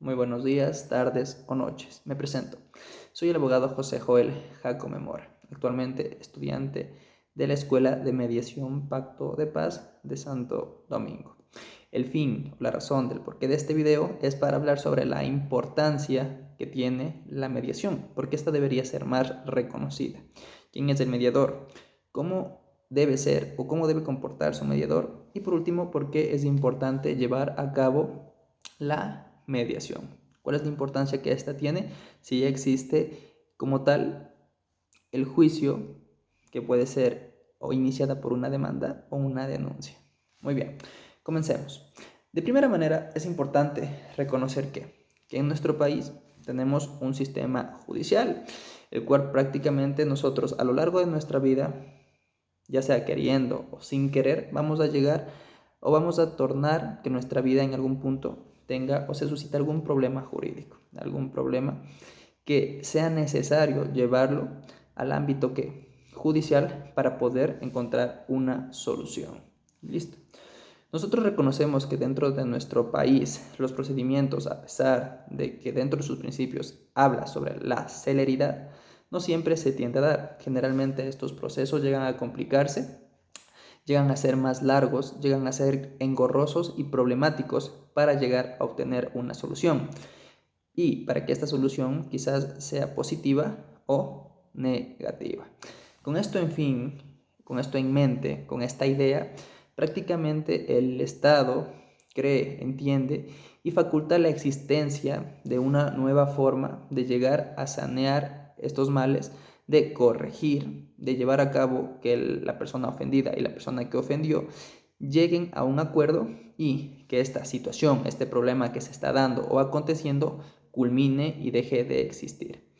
Muy buenos días, tardes o noches. Me presento. Soy el abogado José Joel Jacome Mora, actualmente estudiante de la Escuela de Mediación Pacto de Paz de Santo Domingo. El fin o la razón del porqué de este video es para hablar sobre la importancia que tiene la mediación, porque esta debería ser más reconocida. ¿Quién es el mediador? ¿Cómo debe ser o cómo debe comportarse un mediador? Y por último, ¿por qué es importante llevar a cabo la mediación? ¿Cuál es la importancia que esta tiene? Si ya existe como tal el juicio, que puede ser o iniciada por una demanda o una denuncia. Muy bien, comencemos. De primera manera, es importante reconocer que en nuestro país tenemos un sistema judicial, el cual prácticamente nosotros a lo largo de nuestra vida, ya sea queriendo o sin querer, vamos a llegar o vamos a tornar que nuestra vida en algún punto tenga o se suscita algún problema jurídico, algún problema que sea necesario llevarlo al ámbito judicial para poder encontrar una solución. Listo. Nosotros reconocemos que dentro de nuestro país los procedimientos, a pesar de que dentro de sus principios habla sobre la celeridad, no siempre se tiende a dar. Generalmente estos procesos llegan a complicarse, llegan a ser más largos, llegan a ser engorrosos y problemáticos para llegar a obtener una solución. Y para que esta solución quizás sea positiva o negativa. Con esto con esto en mente, con esta idea, prácticamente el Estado cree, entiende y faculta la existencia de una nueva forma de llegar a sanear estos males, de corregir, de llevar a cabo que la persona ofendida y la persona que ofendió lleguen a un acuerdo y que esta situación, este problema que se está dando o aconteciendo, culmine y deje de existir.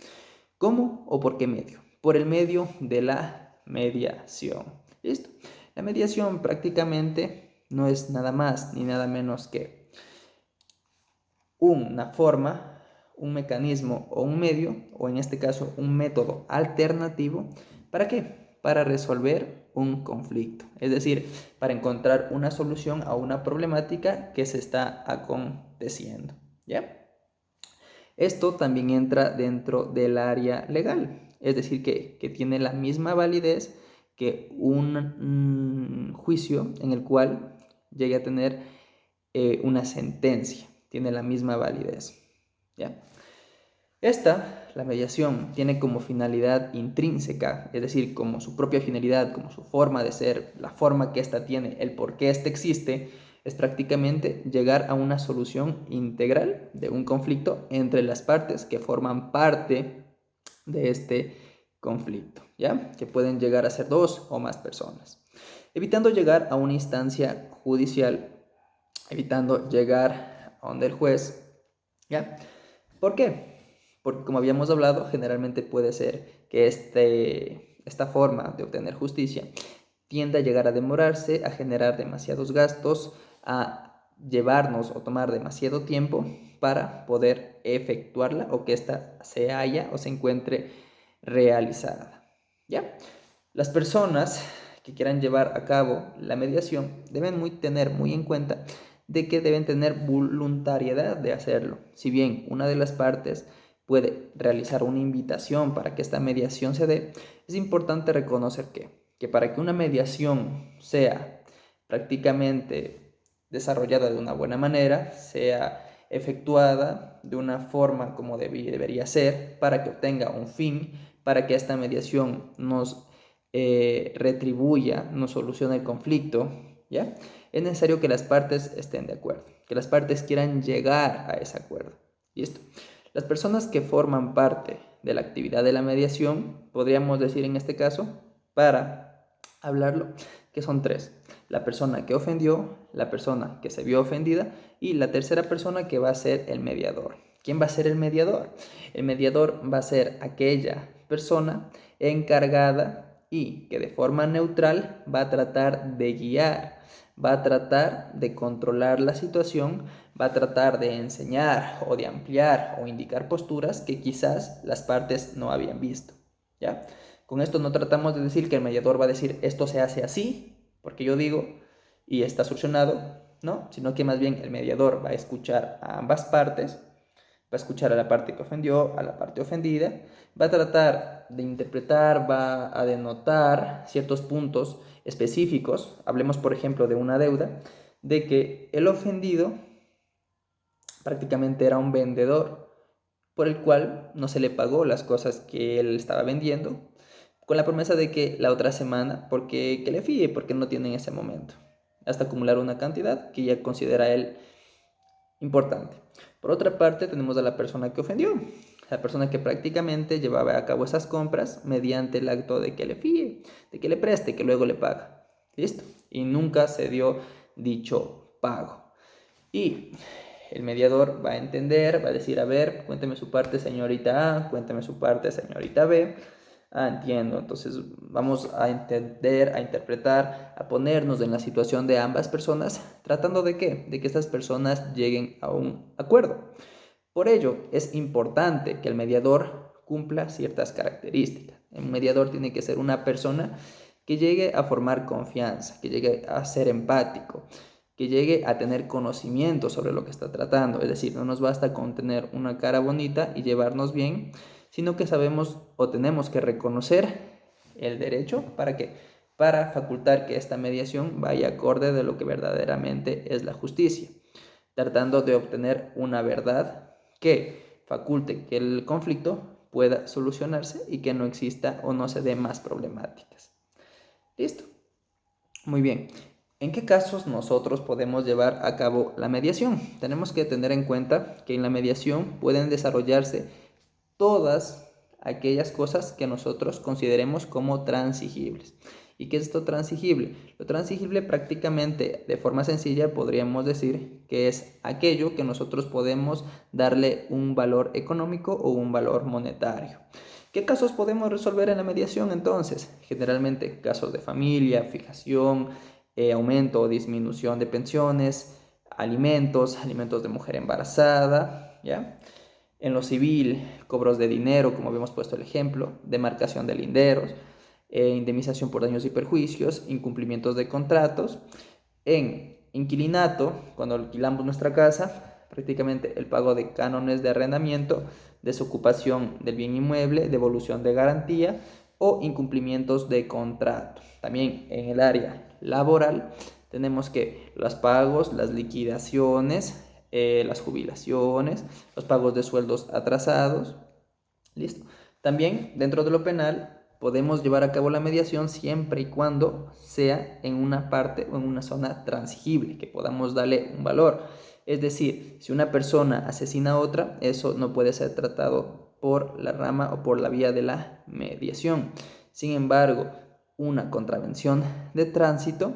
¿Cómo o por qué medio? Por el medio de la mediación. ¿Listo? La mediación prácticamente no es nada más ni nada menos que una forma, un mecanismo o un medio, o en este caso un método alternativo. ¿Para qué? Para resolver un conflicto, es decir, para encontrar una solución a una problemática que se está aconteciendo. ¿Ya? Esto también entra dentro del área legal, es decir, que tiene la misma validez que un juicio en el cual llegue a tener una sentencia, tiene la misma validez. ¿Ya? La mediación, tiene como finalidad intrínseca, es decir, como su propia finalidad, como su forma de ser, la forma que ésta tiene, el por qué ésta existe, es prácticamente llegar a una solución integral de un conflicto entre las partes que forman parte de este conflicto, ¿ya? Que pueden llegar a ser dos o más personas, evitando llegar a una instancia judicial, evitando llegar a donde el juez, ¿ya? ¿Por qué? Porque como habíamos hablado, generalmente puede ser que esta forma de obtener justicia tiende a llegar a demorarse, a generar demasiados gastos, a llevarnos o tomar demasiado tiempo para poder efectuarla o que ésta se haya o se encuentre realizada. ¿Ya? Las personas que quieran llevar a cabo la mediación deben tener muy en cuenta de que deben tener voluntariedad de hacerlo. Si bien una de las partes puede realizar una invitación para que esta mediación se dé, es importante reconocer que para que una mediación sea prácticamente desarrollada de una buena manera, sea efectuada de una forma como debería ser, para que obtenga un fin, para que esta mediación nos retribuya, nos solucione el conflicto, ¿ya? Es necesario que las partes estén de acuerdo, que las partes quieran llegar a ese acuerdo. ¿Listo? Las personas que forman parte de la actividad de la mediación, podríamos decir en este caso, para hablarlo, que son tres: la persona que ofendió, la persona que se vio ofendida y la tercera persona que va a ser el mediador. ¿Quién va a ser el mediador? El mediador va a ser aquella persona encargada y que de forma neutral va a tratar de guiar, va a tratar de controlar la situación, va a tratar de enseñar o de ampliar o indicar posturas que quizás las partes no habían visto. ¿Ya? Con esto no tratamos de decir que el mediador va a decir esto se hace así, porque yo digo, y está solucionado, ¿no? Sino que más bien el mediador va a escuchar a ambas partes, Va a escuchar a la parte que ofendió, a la parte ofendida, va a tratar de interpretar, va a denotar ciertos puntos específicos. Hablemos, por ejemplo, de una deuda, de que el ofendido prácticamente era un vendedor por el cual no se le pagó las cosas que él estaba vendiendo, con la promesa de que la otra semana, porque que le fíe, porque no tiene en ese momento, hasta acumular una cantidad que ya considera él importante. Por otra parte, tenemos a la persona que ofendió, la persona que prácticamente llevaba a cabo esas compras mediante el acto de que le fíe, de que le preste, que luego le paga. ¿Listo? Y nunca se dio dicho pago. Y el mediador va a entender, va a decir, a ver, cuénteme su parte, señorita A, cuénteme su parte, señorita B. Ah, entiendo. Entonces vamos a entender, a interpretar, a ponernos en la situación de ambas personas, tratando de ¿qué? De que estas personas lleguen a un acuerdo. Por ello, es importante que el mediador cumpla ciertas características. El mediador tiene que ser una persona que llegue a formar confianza, que llegue a ser empático, que llegue a tener conocimiento sobre lo que está tratando. Es decir, no nos basta con tener una cara bonita y llevarnos bien, sino que sabemos o tenemos que reconocer el derecho para que para facultar que esta mediación vaya acorde de lo que verdaderamente es la justicia, tratando de obtener una verdad que faculte que el conflicto pueda solucionarse y que no exista o no se dé más problemáticas. ¿Listo? Muy bien. ¿En qué casos nosotros podemos llevar a cabo la mediación? Tenemos que tener en cuenta que en la mediación pueden desarrollarse todas aquellas cosas que nosotros consideremos como transigibles. ¿Y qué es esto transigible? Lo transigible prácticamente de forma sencilla podríamos decir que es aquello que nosotros podemos darle un valor económico o un valor monetario. ¿Qué casos podemos resolver en la mediación entonces? Generalmente casos de familia, fijación, aumento o disminución de pensiones, alimentos de mujer embarazada, ¿ya? En lo civil, cobros de dinero, como habíamos puesto el ejemplo, demarcación de linderos, indemnización por daños y perjuicios, incumplimientos de contratos. En inquilinato, cuando alquilamos nuestra casa, prácticamente el pago de cánones de arrendamiento, desocupación del bien inmueble, devolución de garantía o incumplimientos de contrato. También en el área laboral tenemos que los pagos, las liquidaciones, las jubilaciones, los pagos de sueldos atrasados. Listo. También dentro de lo penal podemos llevar a cabo la mediación siempre y cuando sea en una parte o en una zona transigible, que podamos darle un valor. Es decir, si una persona asesina a otra, eso no puede ser tratado por la rama o por la vía de la mediación. Sin embargo, una contravención de tránsito,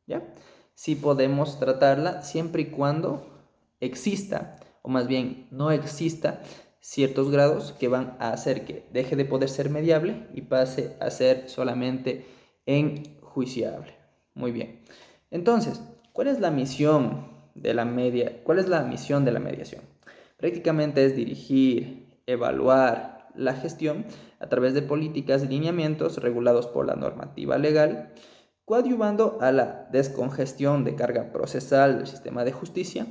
¿ya? Sí podemos tratarla siempre y cuando exista, o más bien no exista, ciertos grados que van a hacer que deje de poder ser mediable y pase a ser solamente enjuiciable. Muy bien. Entonces, ¿cuál es la misión de la mediación? Prácticamente es dirigir, evaluar la gestión a través de políticas y lineamientos regulados por la normativa legal, coadyuvando a la descongestión de carga procesal del sistema de justicia,